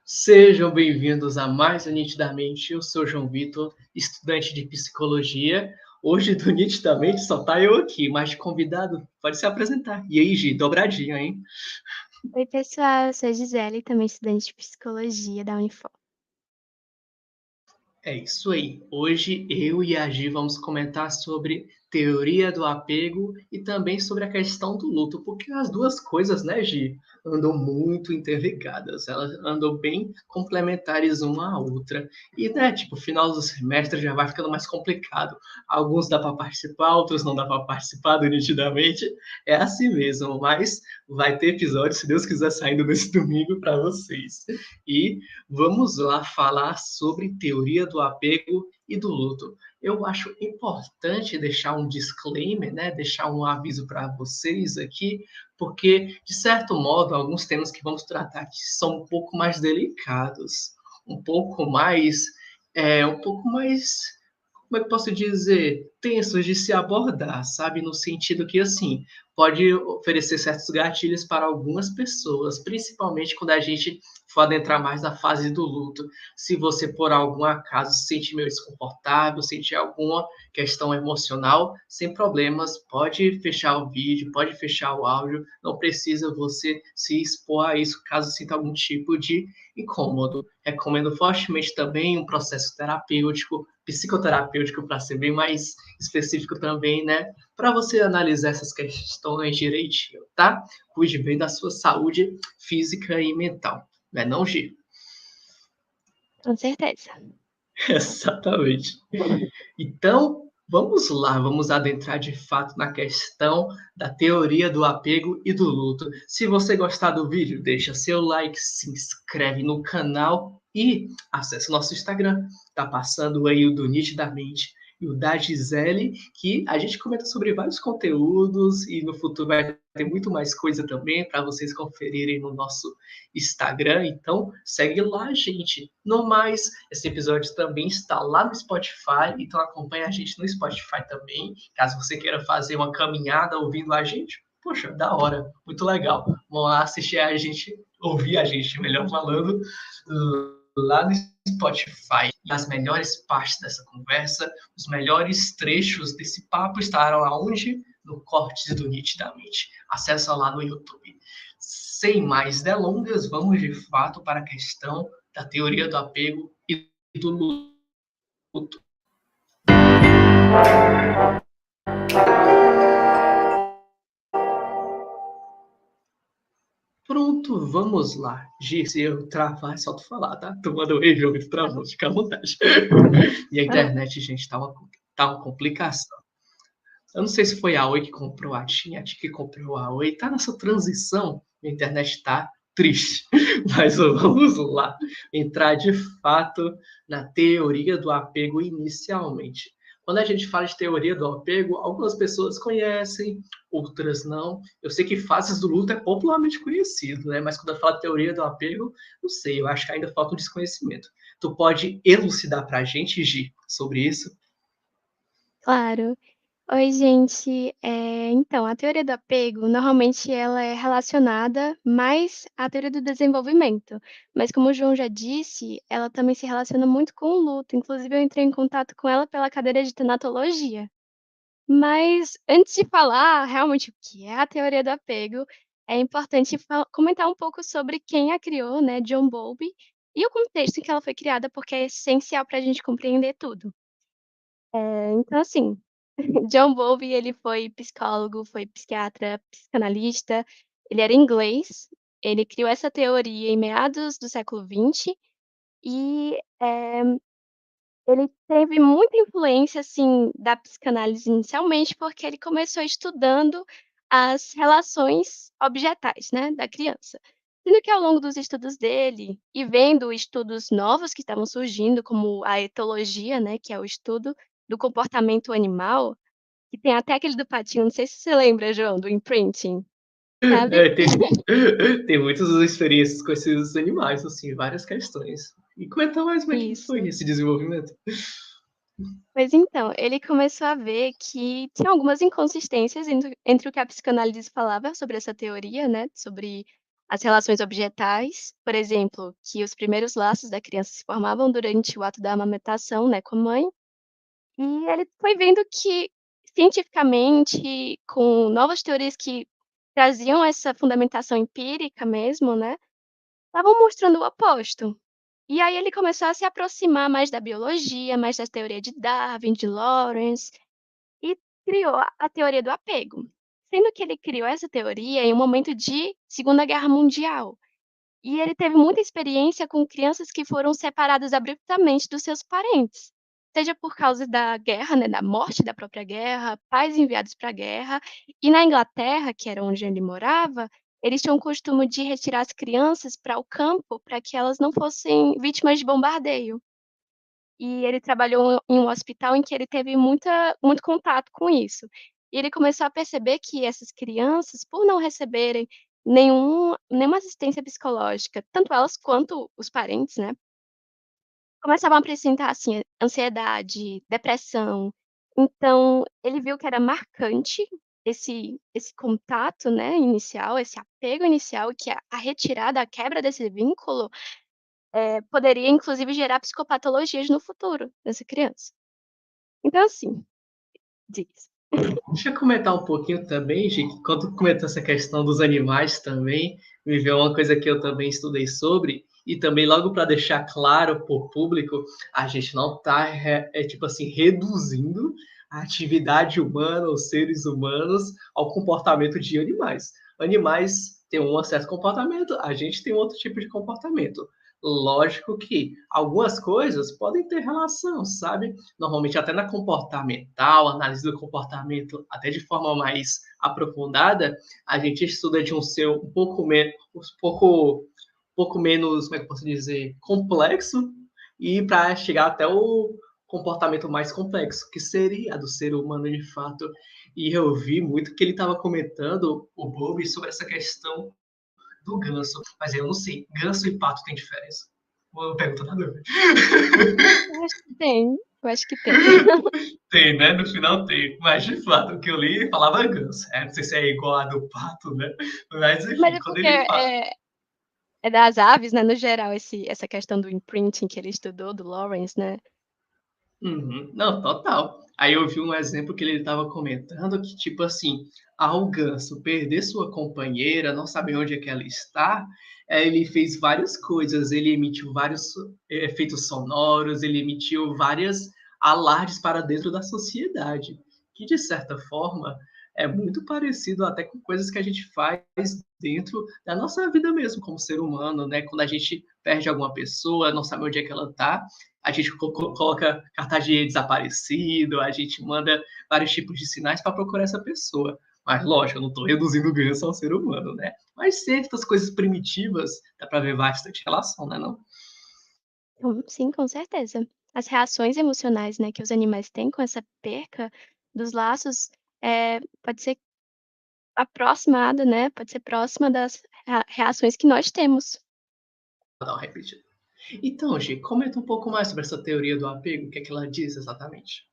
Sejam bem-vindos a mais um Nitidamente. Eu sou João Vitor, estudante de psicologia. Hoje, do Nitidamente, só tá eu aqui, mas de convidado pode se apresentar. E aí, Gi, dobradinha, hein? Oi, pessoal, eu sou a Gisele, também estudante de psicologia da Unifor. É isso aí. Hoje eu e a Gi vamos comentar sobre teoria do apego e também sobre a questão do luto, porque as duas coisas, né, Gi, andam muito interligadas, elas andam bem complementares uma à outra. E, né, tipo, final do semestre já vai ficando mais complicado. Alguns dá para participar, outros não dá para participar do nitidamente. É assim mesmo, mas vai ter episódio, se Deus quiser, saindo nesse domingo para vocês. E vamos lá falar sobre teoria do apego e do luto. Eu acho importante deixar um disclaimer, né? Deixar um aviso para vocês aqui, porque, de certo modo, alguns temas que vamos tratar aqui são um pouco mais delicados, um pouco mais, um pouco mais, como é que eu posso dizer, tensos de se abordar, sabe? No sentido que, assim, pode oferecer certos gatilhos para algumas pessoas, principalmente quando a gente for adentrar mais na fase do luto. Se você, por algum acaso, se sentir meio desconfortável, sentir alguma questão emocional, sem problemas, pode fechar o vídeo, pode fechar o áudio, não precisa você se expor a isso caso sinta algum tipo de incômodo. Recomendo fortemente também um processo terapêutico, psicoterapêutico, para ser bem mais específico também, né? Para você analisar essas questões direitinho, tá? Cuide bem da sua saúde física e mental. Não é não, Gi? Com certeza. Exatamente. Então, vamos lá, vamos adentrar de fato na questão da teoria do apego e do luto. Se você gostar do vídeo, deixa seu like, se inscreve no canal e acesse nosso Instagram. Tá passando aí o do Nitidamente e o da Gisele, que a gente comenta sobre vários conteúdos e no futuro vai ter muito mais coisa também para vocês conferirem no nosso Instagram. Então, segue lá, gente. No mais, esse episódio também está lá no Spotify, então acompanha a gente no Spotify também, caso você queira fazer uma caminhada ouvindo a gente. Poxa, da hora, muito legal. Vamos lá assistir a gente, ouvir a gente, melhor falando, lá no Spotify. E as melhores partes dessa conversa, os melhores trechos desse papo estarão aonde? No Cortes do Nitidamente. Acessa lá no YouTube. Sem mais delongas, vamos de fato para a questão da teoria do apego e do luto. Pronto, vamos lá. Gi, se eu travar, é só tu falar, tá? Tu manda o review, muito travou, fica à vontade. E a internet, gente, tá uma complicação. Eu não sei se foi a Oi que comprou a TIM, a TIM que comprou a Oi. Tá nessa transição, a internet tá triste. Mas vamos lá, entrar de fato na teoria do apego inicialmente. Quando a gente fala de teoria do apego, algumas pessoas conhecem, outras não. Eu sei que fases do luto é popularmente conhecido, né? Mas quando eu falo de teoria do apego, não sei, eu acho que ainda falta um desconhecimento. Tu pode elucidar pra gente, Gi, sobre isso? Claro. Oi, gente. Então, a teoria do apego, normalmente ela é relacionada mais à teoria do desenvolvimento, mas como o João já disse, ela também se relaciona muito com o luto, inclusive eu entrei em contato com ela pela cadeira de tanatologia. Mas antes de falar realmente o que é a teoria do apego, é importante comentar um pouco sobre quem a criou, né, John Bowlby, e o contexto em que ela foi criada, porque é essencial para a gente compreender tudo. Então, assim, John Bowlby, ele foi psicólogo, foi psiquiatra, psicanalista, ele era inglês, ele criou essa teoria em meados do século XX e, ele teve muita influência, assim, da psicanálise inicialmente, porque ele começou estudando as relações objetais, né, da criança. Sendo que ao longo dos estudos dele e vendo estudos novos que estavam surgindo, como a etologia, né, que é o estudo do comportamento animal, que tem até aquele do patinho, não sei se você lembra, João, do imprinting, sabe? É, tem muitas experiências com esses animais, assim, várias questões. E comentar mais como é que foi Isso. esse desenvolvimento. Pois então, ele começou a ver que tinha algumas inconsistências entre o que a psicanálise falava sobre essa teoria, né, sobre As relações objetais, por exemplo, que os primeiros laços da criança se formavam durante o ato da amamentação, né, com a mãe, e ele foi vendo que, cientificamente, com novas teorias que traziam essa fundamentação empírica mesmo, né, estavam mostrando o oposto. E aí ele começou a se aproximar mais da biologia, mais da teoria de Darwin, de Lawrence, e criou a teoria do apego. Sendo que ele criou essa teoria em um momento de Segunda Guerra Mundial. E ele teve muita experiência com crianças que foram separadas abruptamente dos seus parentes, seja por causa da guerra, né, da morte da própria guerra, pais enviados para a guerra. E na Inglaterra, que era onde ele morava, eles tinham o costume de retirar as crianças para o campo para que elas não fossem vítimas de bombardeio. E ele trabalhou em um hospital em que ele teve muito contato com isso. E ele começou a perceber que essas crianças, por não receberem nenhuma assistência psicológica, tanto elas quanto os parentes, né, começavam a apresentar, assim, ansiedade, depressão. Então, ele viu que era marcante esse contato, né, inicial, esse apego inicial, que a retirada, a quebra desse vínculo, poderia inclusive gerar psicopatologias no futuro dessa criança. Então assim, diz. Deixa eu comentar um pouquinho também, Gi, que quando tu comentou essa questão dos animais também, me veio uma coisa que eu também estudei sobre, e também logo para deixar claro para o público, a gente não está, tipo assim, reduzindo a atividade humana, os seres humanos, ao comportamento de animais. Animais têm um certo comportamento, a gente tem outro tipo de comportamento. Lógico que algumas coisas podem ter relação, sabe? Normalmente até na comportamental, análise do comportamento, até de forma mais aprofundada, a gente estuda de um ser um pouco menos, como é que eu posso dizer, complexo, e para chegar até o comportamento mais complexo, que seria a do ser humano de fato. E eu vi muito que ele estava comentando, o Bob, sobre essa questão do ganso, mas eu não sei, ganso e pato tem diferença? Uma pergunta na dúvida. Eu acho que tem, eu acho que tem. Tem, né? No final tem. Mas, de fato, o que eu li falava ganso. Não sei se é igual a do pato, né? Mas, Mas enfim, é quando porque ele fala. é das aves, né, no geral, essa questão do imprinting que ele estudou, do Lawrence, né. Uhum. Não, total. Aí eu vi um exemplo que ele estava comentando que, tipo assim, ao ganso perder sua companheira, não saber onde é que ela está, ele fez várias coisas. Ele emitiu vários efeitos sonoros, ele emitiu várias alardes para dentro da sociedade, que de certa forma é muito parecido até com coisas que a gente faz dentro da nossa vida mesmo, como ser humano, né? Quando a gente perde alguma pessoa, não sabe onde é que ela está, a gente coloca cartaz de desaparecido, a gente manda vários tipos de sinais para procurar essa pessoa. Mas, lógico, eu não estou reduzindo o ganso ao ser humano, né? Mas certas coisas primitivas dá para ver bastante relação, né? Não? Sim, com certeza. As reações emocionais, né, que os animais têm com essa perca dos laços, pode ser aproximada, né, pode ser próxima das reações que nós temos. Vou dar uma repetida. Então, Gi, comenta um pouco mais sobre essa teoria do apego, o que é que ela diz exatamente?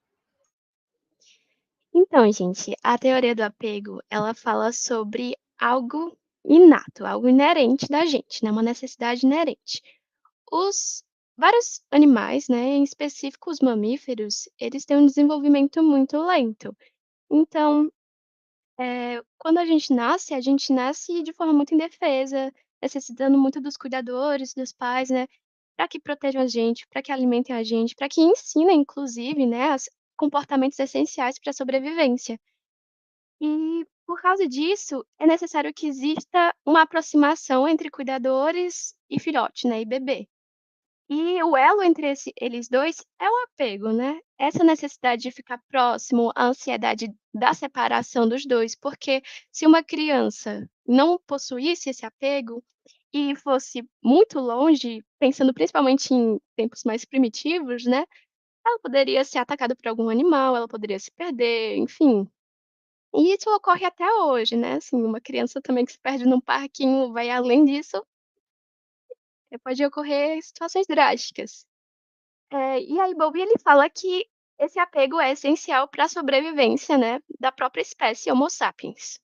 Então, gente, a teoria do apego, ela fala sobre algo inato, algo inerente da gente, né, uma necessidade inerente. Os vários animais, né, em específico os mamíferos, eles têm um desenvolvimento muito lento. Então, quando a gente nasce de forma muito indefesa, necessitando muito dos cuidadores, dos pais, né, para que protejam a gente, para que alimentem a gente, para que ensinem inclusive, né, as comportamentos essenciais para a sobrevivência. E, por causa disso, é necessário que exista uma aproximação entre cuidadores e filhote, né, e bebê. E o elo entre eles 2 é o apego, né. Essa necessidade de ficar próximo, a ansiedade da separação dos 2, porque se uma criança não possuísse esse apego e fosse muito longe, pensando principalmente em tempos mais primitivos, né, ela poderia ser atacada por algum animal, ela poderia se perder, enfim. E isso ocorre até hoje, né, assim, uma criança também que se perde num parquinho, vai além disso, pode ocorrer situações drásticas. E aí Bowlby ele fala que esse apego é essencial para a sobrevivência, né, da própria espécie Homo sapiens.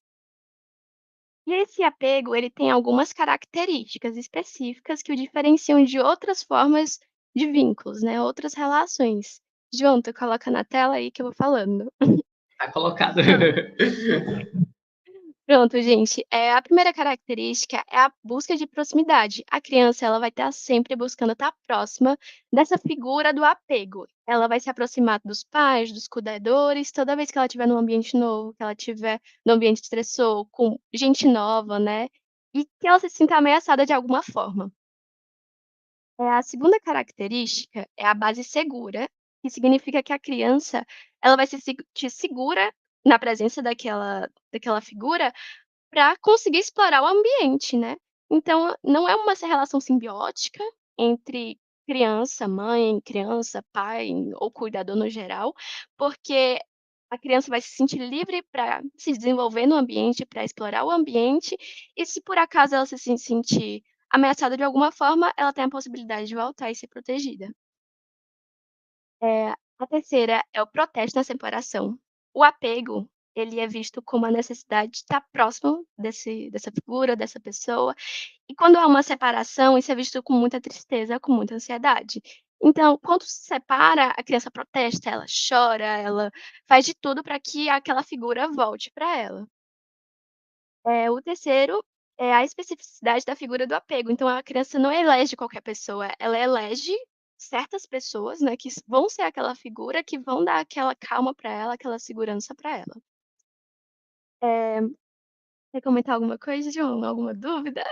E esse apego, ele tem algumas características específicas que o diferenciam de outras formas de vínculos, né, outras relações. João, tu coloca na tela aí que eu vou falando. Tá colocado. Pronto, gente. A primeira característica é a busca de proximidade. A criança, ela vai estar sempre buscando estar próxima dessa figura do apego. Ela vai se aproximar dos pais, dos cuidadores, toda vez que ela estiver num ambiente novo, que ela estiver num ambiente estressor, com gente nova, né, e que ela se sinta ameaçada de alguma forma. A segunda característica é a base segura, que significa que a criança, ela vai se sentir segura na presença daquela figura, para conseguir explorar o ambiente, né. Então, não é uma relação simbiótica entre criança, mãe, criança, pai ou cuidador no geral, porque a criança vai se sentir livre para se desenvolver no ambiente, para explorar o ambiente, e se por acaso ela se sentir ameaçada de alguma forma, ela tem a possibilidade de voltar e ser protegida. A terceira é o protesto na separação. O apego, ele é visto como a necessidade de estar próximo dessa figura, dessa pessoa, e quando há uma separação, isso é visto com muita tristeza, com muita ansiedade. Então, quando se separa, a criança protesta, ela chora, ela faz de tudo para que aquela figura volte para ela. O terceiro é a especificidade da figura do apego, então a criança não elege qualquer pessoa, ela elege certas pessoas, né, que vão ser aquela figura, que vão dar aquela calma para ela, aquela segurança para ela. Eh, Quer comentar alguma coisa, João? Alguma dúvida?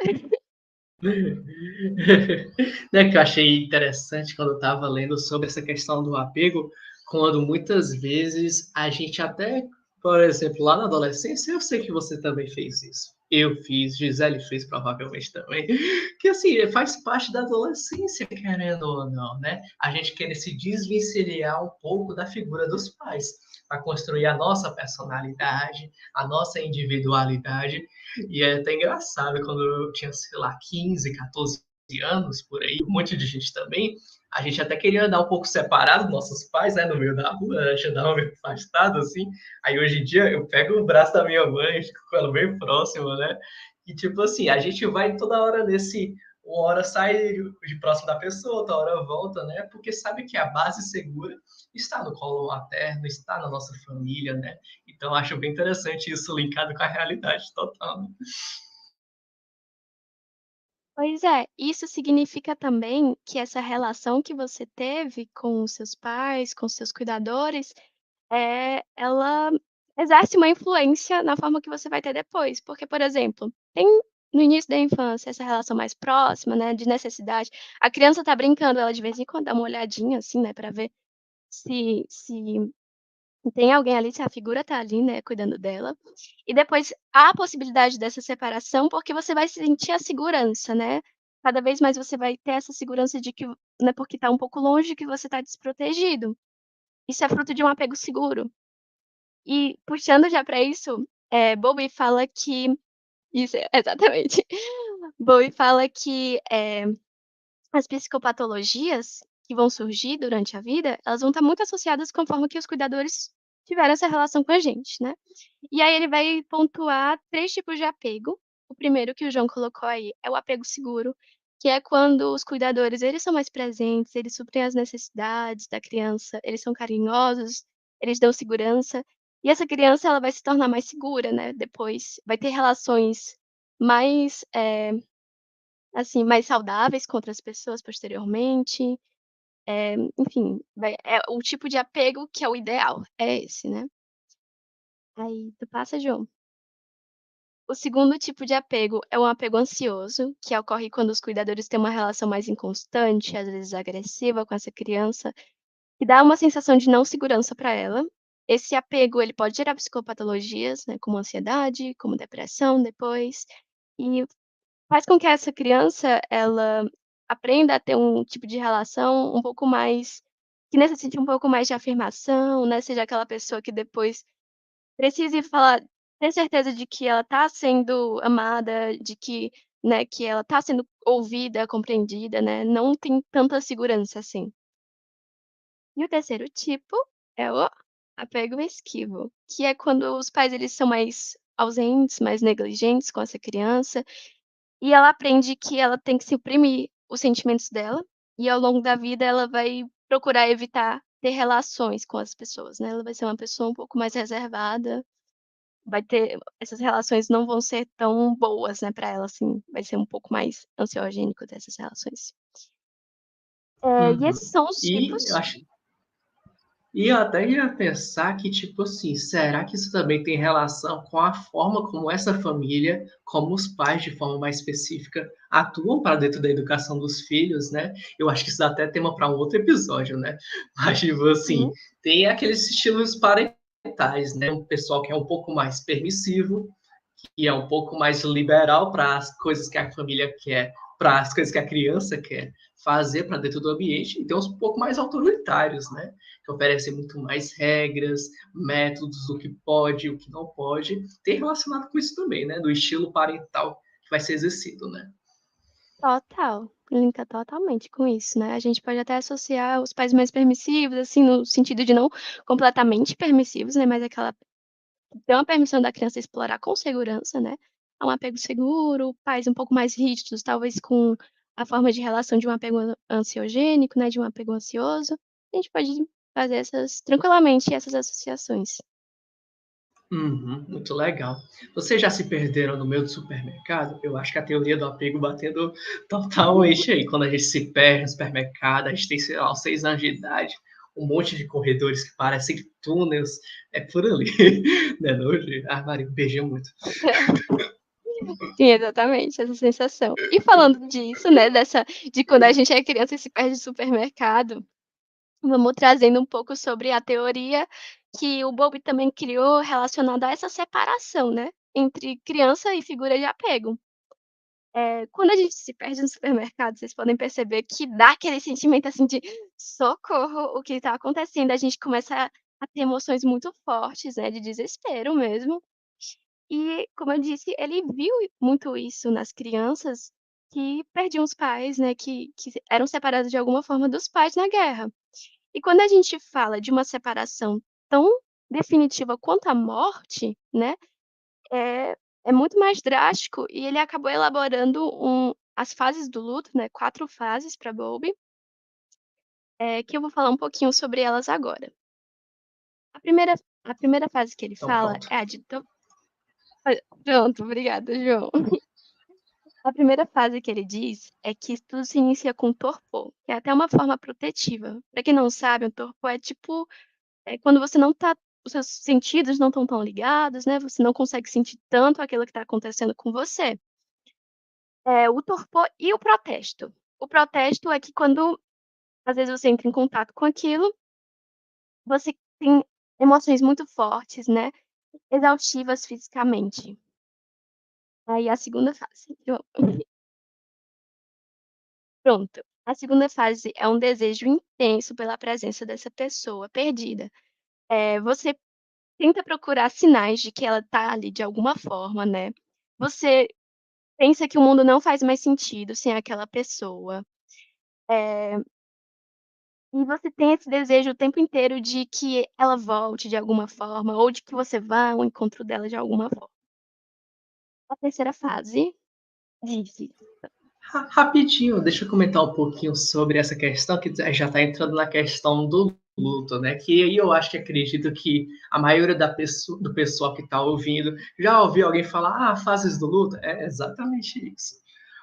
Né, que eu achei interessante quando eu estava lendo sobre essa questão do apego, quando muitas vezes a gente até, por exemplo, lá na adolescência, eu sei que você também fez isso. Eu fiz, Gisele fez provavelmente também, que assim, faz parte da adolescência, querendo ou não, né? A gente querer se desvencilhar um pouco da figura dos pais, para construir a nossa personalidade, a nossa individualidade. E é até engraçado, quando eu tinha, sei lá, 15, 14 anos, por aí, um monte de gente também, a gente até queria andar um pouco separado dos nossos pais, né, no meio da rua, a gente andava meio afastado, assim. Aí hoje em dia eu pego o braço da minha mãe, fico com ela bem próxima, né? E tipo assim, a gente vai toda hora nesse. Uma hora sai de próximo da pessoa, outra hora volta, né? Porque sabe que a base segura está no colo materno, está na nossa família, né? Então acho bem interessante isso linkado com a realidade total, né? Pois é, isso significa também que essa relação que você teve com os seus pais, com os seus cuidadores, ela exerce uma influência na forma que você vai ter depois. Porque, por exemplo, tem no início da infância essa relação mais próxima, né, de necessidade. A criança tá brincando, ela de vez em quando dá uma olhadinha, assim, né, para ver se tem alguém ali, se a figura tá ali, né, cuidando dela. E depois há a possibilidade dessa separação, porque você vai sentir a segurança, né. Cada vez mais você vai ter essa segurança de que, né, porque tá um pouco longe, que você tá desprotegido. Isso é fruto de um apego seguro. E puxando já para isso, Bowlby fala que isso, exatamente. Bowlby fala que, as psicopatologias que vão surgir durante a vida, elas vão estar muito associadas com a forma que os cuidadores tiveram essa relação com a gente, né. E aí ele vai pontuar 3 tipos de apego. O primeiro que o João colocou aí é o apego seguro, que é quando os cuidadores, eles são mais presentes, eles suprem as necessidades da criança, eles são carinhosos, eles dão segurança, e essa criança ela vai se tornar mais segura, né, depois, vai ter relações mais, assim, mais saudáveis com outras pessoas posteriormente, enfim, é o tipo de apego que é o ideal, é esse, né. Aí tu passa, João. O segundo tipo de apego é um apego ansioso, que ocorre quando os cuidadores têm uma relação mais inconstante, às vezes agressiva com essa criança, que dá uma sensação de não segurança para ela. Esse apego, ele pode gerar psicopatologias, né, como ansiedade, como depressão depois, e faz com que essa criança, ela aprenda a ter um tipo de relação um pouco mais que necessite um pouco mais de afirmação, né, seja aquela pessoa que depois precise falar, ter certeza de que ela está sendo amada, de que, né, que ela está sendo ouvida, compreendida, né, não tem tanta segurança assim. E o terceiro tipo é o apego esquivo, que é quando os pais eles são mais ausentes, mais negligentes com essa criança, e ela aprende que ela tem que suprimir os sentimentos dela, e ao longo da vida ela vai procurar evitar ter relações com as pessoas, né, ela vai ser uma pessoa um pouco mais reservada, vai ter essas relações não vão ser tão boas, né, pra ela, assim, vai ser um pouco mais ansiogênico dessas relações. E Uhum. esses são os E eu tipos. acho e eu até ia pensar que, tipo assim, será que isso também tem relação com a forma como essa família, como os pais, de forma mais específica, atuam para dentro da educação dos filhos, né? Eu acho que isso dá até tema para um outro episódio, né? Mas, tipo assim, Uhum. tem aqueles estilos parentais, né? Um pessoal que é um pouco mais permissivo, que é um pouco mais liberal para as coisas que a família quer, para as coisas que a criança quer fazer para dentro do ambiente, e tem uns um pouco mais autoritários, né? Que oferecem muito mais regras, métodos do que pode e o que não pode. Tem relacionado com isso também, né? Do estilo parental que vai ser exercido, né? Total, linka totalmente com isso, né. A gente pode até associar os pais mais permissivos, assim, no sentido de não completamente permissivos, né, mas aquela dão a permissão da criança explorar com segurança, né, a um apego seguro, pais um pouco mais rígidos, talvez com a forma de relação de um apego ansiogênico, né, de um apego ansioso. A gente pode fazer essas tranquilamente essas associações. Uhum, muito legal. Vocês já se perderam no meio do supermercado? Eu acho que a teoria do apego batendo totalmente aí. Quando a gente se perde no supermercado, a gente tem, sei lá, uns 6 anos de idade, um monte de corredores que parecem túneis, é por ali, né, não, Gi? Ah, Maria, beijei muito. Sim, exatamente, essa sensação. E falando disso, né, dessa de quando a gente é criança e se perde no supermercado. Vamos trazendo um pouco sobre a teoria que o Bowlby também criou relacionada a essa separação, né, entre criança e figura de apego. Quando a gente se perde no supermercado, vocês podem perceber que dá aquele sentimento, assim, de socorro, o que está acontecendo? A gente começa a ter emoções muito fortes, né, de desespero mesmo. E, como eu disse, ele viu muito isso nas crianças que perdiam os pais, né, que eram separados de alguma forma dos pais na guerra. E quando a gente fala de uma separação tão definitiva quanto a morte, né, é é muito mais drástico e ele acabou elaborando as fases do luto, né, 4 fases para Bowlby, que eu vou falar um pouquinho sobre elas agora. A primeira a primeira fase que ele Então fala pronto. é a de pronto, obrigada, João. A primeira fase que ele diz é que tudo se inicia com torpor, que é até uma forma protetiva. Para quem não sabe, o torpor é tipo. Quando você não tá os seus sentidos não estão tão ligados, né, você não consegue sentir tanto aquilo que está acontecendo com você. O torpor e o protesto. O protesto é que quando, às vezes, você entra em contato com aquilo, você tem emoções muito fortes, né, exaustivas fisicamente. Aí a segunda fase pronto. A segunda fase é um desejo intenso pela presença dessa pessoa perdida. Você tenta procurar sinais de que ela tá ali de alguma forma, né. Você pensa que o mundo não faz mais sentido sem aquela pessoa, eh, e você tem esse desejo o tempo inteiro de que ela volte de alguma forma ou de que você vá ao encontro dela de alguma forma. A terceira fase diz Rapidinho, deixa eu comentar um pouquinho sobre essa questão, que já está entrando na questão do luto, né? Que aí eu acho que acredito que a maioria do pessoal que está ouvindo já ouviu alguém falar, ah, fases do luto? É exatamente isso.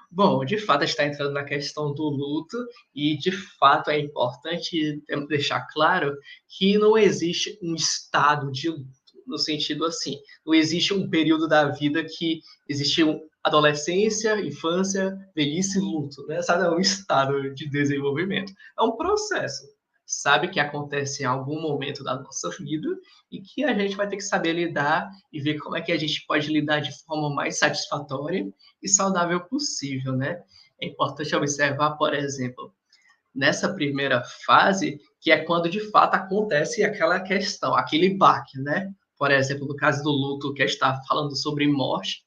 Bom, de fato, está entrando na questão do luto, e de fato é importante deixar claro que não existe um estado de luto, no sentido assim, não existe um período da vida que existe adolescência, infância, velhice e luto, né? Sabe, é um estado de desenvolvimento. É um processo, sabe, que acontece em algum momento da nossa vida e que a gente vai ter que saber lidar e ver como é que a gente pode lidar de forma mais satisfatória e saudável possível, né? É importante observar, por exemplo, nessa primeira fase, que é quando de fato acontece aquela questão, aquele baque, né? Por exemplo, no caso do luto, que está falando sobre morte,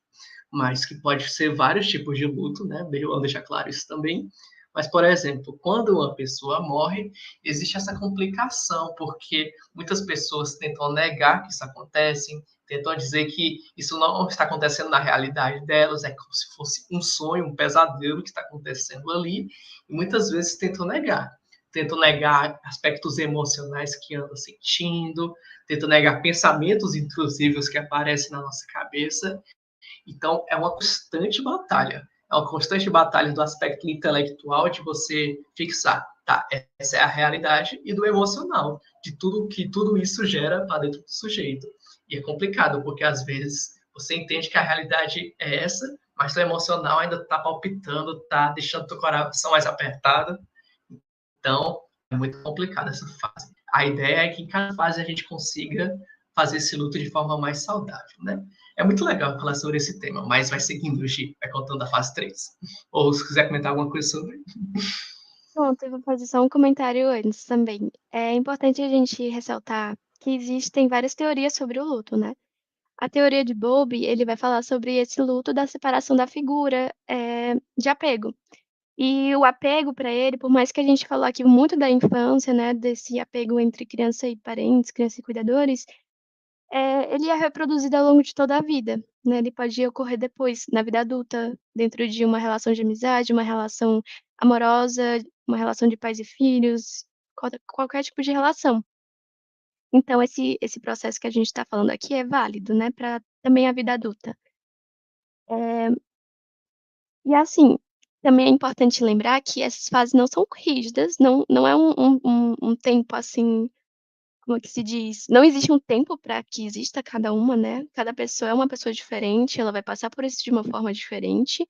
mas que pode ser vários tipos de luto, né? Vamos deixar claro isso também. Mas, por exemplo, quando uma pessoa morre, existe essa complicação, porque muitas pessoas tentam negar que isso acontece, tentam dizer que isso não está acontecendo na realidade delas, é como se fosse um sonho, um pesadelo que está acontecendo ali, e muitas vezes tentam negar aspectos emocionais que andam sentindo, tentam negar pensamentos intrusivos que aparecem na nossa cabeça. Então, é uma constante batalha. É uma constante batalha do aspecto intelectual, de você fixar, tá, essa é a realidade, e do emocional, de tudo que tudo isso gera para dentro do sujeito. E é complicado, porque às vezes você entende que a realidade é essa, mas o emocional ainda está palpitando, está deixando o coração mais apertado. Então, é muito complicado essa fase. A ideia é que em cada fase a gente consiga fazer esse luto de forma mais saudável, né? É muito legal falar sobre esse tema, mas vai seguindo, Gi, vai contando a fase 3. Ou se quiser comentar alguma coisa sobre. Pronto, eu vou fazer só um comentário antes também. É importante a gente ressaltar que existem várias teorias sobre o luto, né. A teoria de Bowlby, ele vai falar sobre esse luto da separação da figura, de apego. E o apego para ele, por mais que a gente falou aqui muito da infância, né, desse apego entre criança e parentes, criança e cuidadores, ele é reproduzido ao longo de toda a vida, né, ele pode ocorrer depois, na vida adulta, dentro de uma relação de amizade, uma relação amorosa, uma relação de pais e filhos, qualquer tipo de relação. Então esse processo que a gente está falando aqui é válido, né, para também a vida adulta. Eh, e assim, também é importante lembrar que essas fases não são rígidas, não é um tempo, assim, como é que se diz? Não existe um tempo para que exista cada uma, né, cada pessoa é uma pessoa diferente, ela vai passar por isso de uma forma diferente,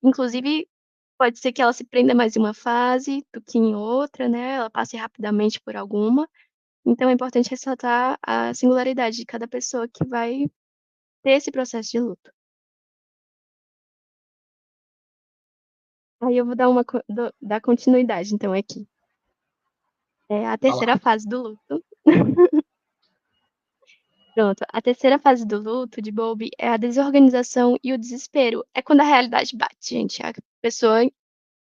inclusive pode ser que ela se prenda mais em uma fase do que em outra, né, ela passe rapidamente por alguma, então é importante ressaltar a singularidade de cada pessoa que vai ter esse processo de luto. Aí eu vou dar uma dar continuidade então aqui. É a Falar. terceira fase do luto. Pronto, a terceira fase do luto de Bowlby é a desorganização e o desespero. É quando a realidade bate, gente. A pessoa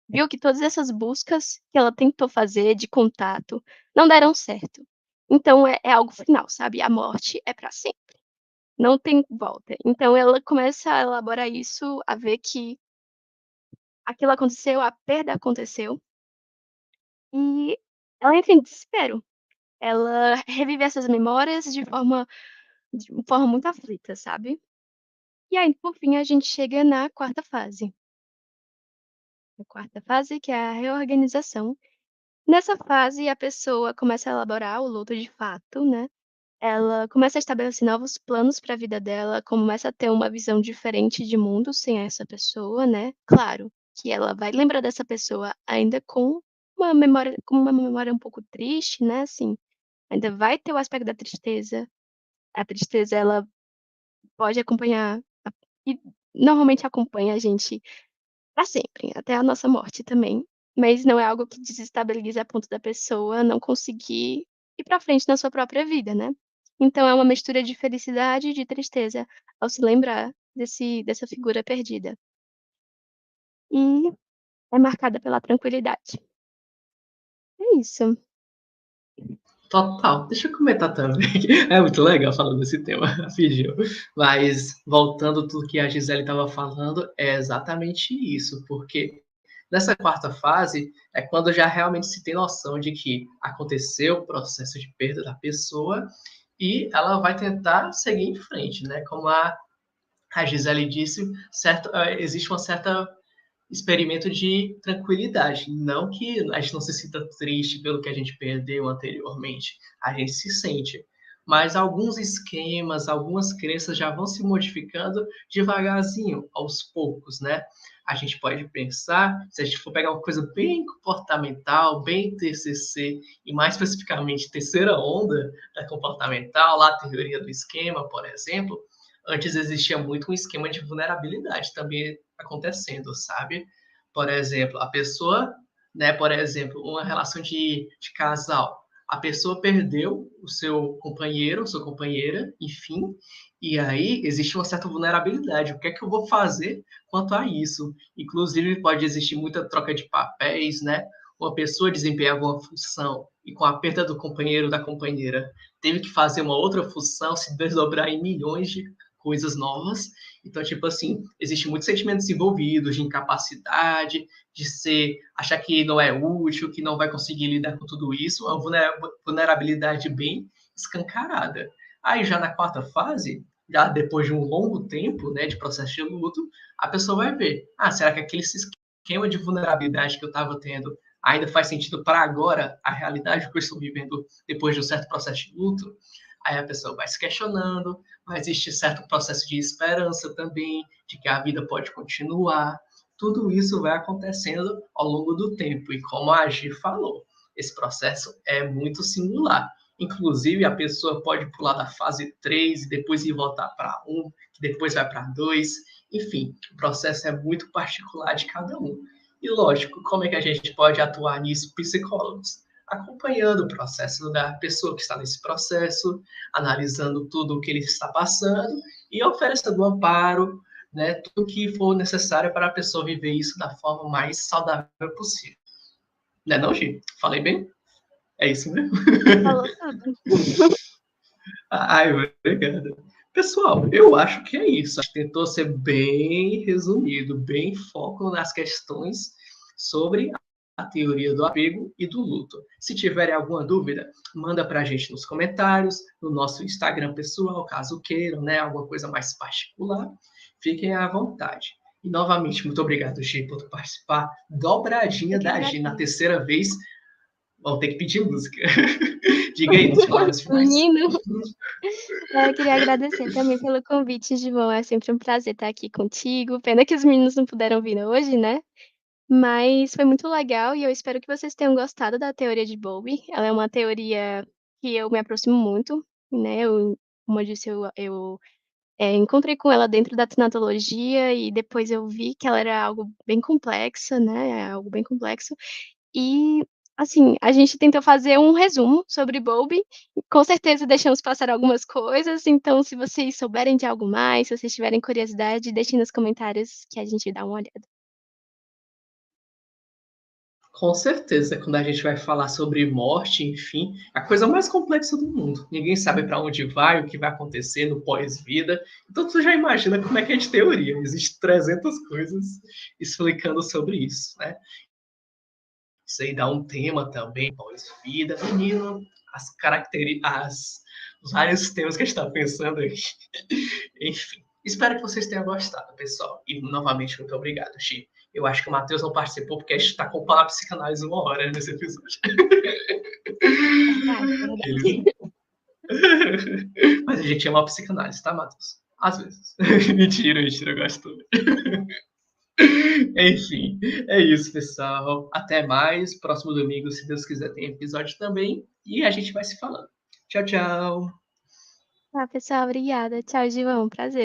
viu que todas essas buscas que ela tentou fazer de contato não deram certo. Então é algo final, sabe, a morte é para sempre, não tem volta. Então ela começa a elaborar isso, a ver que aquilo aconteceu, a perda aconteceu, e ela entra em desespero. Ela revive essas memórias de forma muito aflita, sabe. E aí, por fim, a gente chega na quarta fase. A quarta fase, que é a reorganização. Nessa fase, a pessoa começa a elaborar o luto de fato, né. Ela começa a estabelecer novos planos para a vida dela, começa a ter uma visão diferente de mundo sem essa pessoa, né. Claro que ela vai lembrar dessa pessoa ainda com uma memória um pouco triste, né, assim, ainda vai ter o aspecto da tristeza. A tristeza ela pode acompanhar e normalmente acompanha a gente pra sempre, até a nossa morte também, mas não é algo que desestabilize a ponto da pessoa não conseguir ir pra frente na sua própria vida, né. Então é uma mistura de felicidade e de tristeza ao se lembrar dessa figura perdida. E é marcada pela tranquilidade. É isso. Total. Deixa eu comentar também. É muito legal falando desse tema, rapidinho. Mas, voltando tudo que a Gisele estava falando, é exatamente isso, porque nessa quarta fase é quando já realmente se tem noção de que aconteceu o processo de perda da pessoa e ela vai tentar seguir em frente, né? Como a Gisele disse, existe uma certa experimento de tranquilidade. Não que a gente não se sinta triste pelo que a gente perdeu anteriormente, a gente se sente. Mas alguns esquemas, algumas crenças já vão se modificando devagarzinho, aos poucos, né? A gente pode pensar, se a gente for pegar uma coisa bem comportamental, bem TCC, e mais especificamente terceira onda da comportamental, lá a teoria do esquema, por exemplo, antes existia muito um esquema de vulnerabilidade também acontecendo, sabe? Por exemplo, a pessoa, né, por exemplo, uma relação de casal, a pessoa perdeu o seu companheiro, sua companheira, enfim, e aí existe uma certa vulnerabilidade. O que é que eu vou fazer quanto a isso? Inclusive, pode existir muita troca de papéis, né? uma pessoa desempenhava uma função e com a perda do companheiro ou da companheira teve que fazer uma outra função, se desdobrar em milhões de coisas novas. Então, tipo assim, existe muitos sentimentos envolvidos de incapacidade, de ser, achar que não é útil, que não vai conseguir lidar com tudo isso, uma vulnerabilidade bem escancarada. Aí já na quarta fase, já depois de um longo tempo, né, de processo de luto, a pessoa vai ver, será que aquele esquema de vulnerabilidade que eu estava tendo ainda faz sentido para agora, a realidade que eu estou vivendo depois de um certo processo de luto? Aí a pessoa vai se questionando, vai existir certo processo de esperança também, de que a vida pode continuar. Tudo isso vai acontecendo ao longo do tempo. E como a Gi falou, esse processo é muito singular. Inclusive, a pessoa pode pular da fase 3 e depois ir voltar para 1, que depois vai para 2. Enfim, o processo é muito particular de cada um. E lógico, como é que a gente pode atuar nisso, psicólogos? Acompanhando o processo da pessoa que está nesse processo, analisando tudo o que ele está passando e oferecendo amparo, né, tudo que for necessário para a pessoa viver isso da forma mais saudável possível. Não é não, Gi? Falei bem? É isso mesmo? Falou tudo. Ai, obrigado. Pessoal, eu acho que é isso. Acho que tentou ser bem resumido, bem foco nas questões sobre a teoria do apego e do luto. Se tiverem alguma dúvida, manda para a gente nos comentários, no nosso Instagram pessoal, caso queiram, né? Alguma coisa mais particular. Fiquem à vontade. E novamente, muito obrigado, Gi, por participar. Eu Dobradinha que da Gi na agradeço. terceira vez. Vão ter que pedir música. Diga aí, nas palavras finais. Menino, eu queria agradecer também pelo convite, João. É sempre um prazer estar aqui contigo. Pena que os meninos não puderam vir hoje, né? Mas foi muito legal e eu espero que vocês tenham gostado da teoria de Bowlby. Ela é uma teoria que eu me aproximo muito, né? Como eu disse, encontrei com ela dentro da tanatologia e depois eu vi que ela era algo bem complexa, né? Algo bem complexo. E, assim, a gente tentou fazer um resumo sobre Bowlby, com certeza deixamos passar algumas coisas, então se vocês souberem de algo mais, se vocês tiverem curiosidade, deixem nos comentários que a gente dá uma olhada. Com certeza, quando a gente vai falar sobre morte, enfim, é a coisa mais complexa do mundo. Ninguém sabe para onde vai, o que vai acontecer no pós-vida. Então, tu já imagina como é que é de teoria. Existem 300 coisas explicando sobre isso, né? Isso aí dá um tema também, pós-vida. Menino, as características, os vários temas que a gente está pensando aí. Enfim, espero que vocês tenham gostado, pessoal. E, novamente, muito obrigado, Chi. Eu acho que o Matheus não participou porque a gente está com a psicanálise 1 hora nesse episódio. Verdade, verdade. Ele... Mas a gente ama a psicanálise, tá, Matheus? Às vezes. Mentira, eu gosto. Enfim, é isso, pessoal. Até mais. Próximo domingo, se Deus quiser, tem episódio também. E a gente vai se falando. Tchau, tchau. Tá, pessoal, obrigada. Tchau, João, prazer.